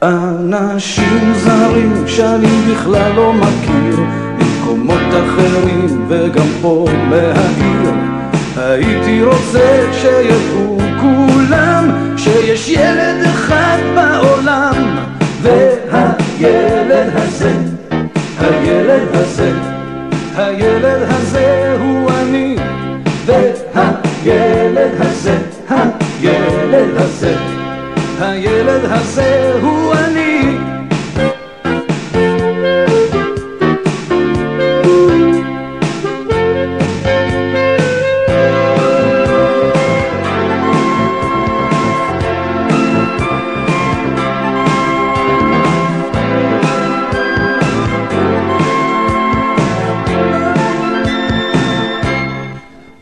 אנשים זרים שאני בכלל לא מכיר, במקומות אחרים וגם פה מהעיר. הייתי רוצה שידעו כולם שיש ילד אחד בעולם, והילד הזה, הילד הזה, הילד הזה הוא אני. והילד הזה, הילד הזה, הילד הזה הוא אני.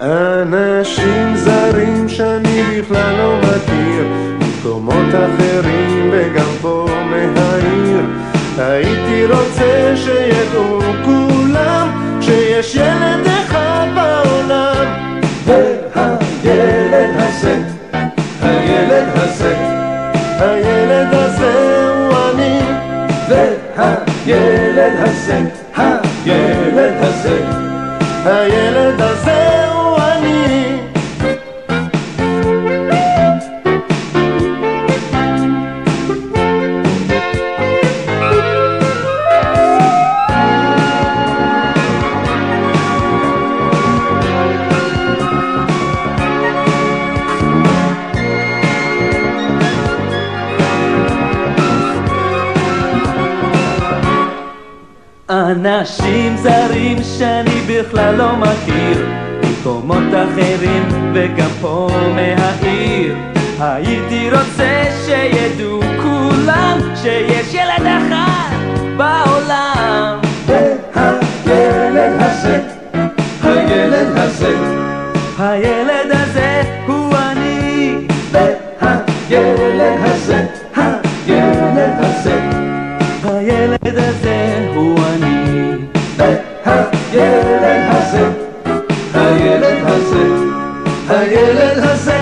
אנשים זרים שאני בכלל לא מכיר, במקומות אחרים וגם פה מהעיר. הייתי רוצה שידעו כולם שיש ילד אחד בעולם, והילד הזה, הילד הזה, הילד הזה הוא אני. והילד הזה, הילד הזה, הילד הזה הוא אני. אנשים זרים שאני בכלל לא מכיר, במקומות אחרים וגם פה מהעיר. הייתי רוצה שידעו כולם שיש ילד אחד בעולם, והילד הזה, הילד הזה, הילד הזה הוא אני. והילד הזה, הילד הזה, הילד הזה הוא אני. והילד הזה, הילד הזה, הילד הזה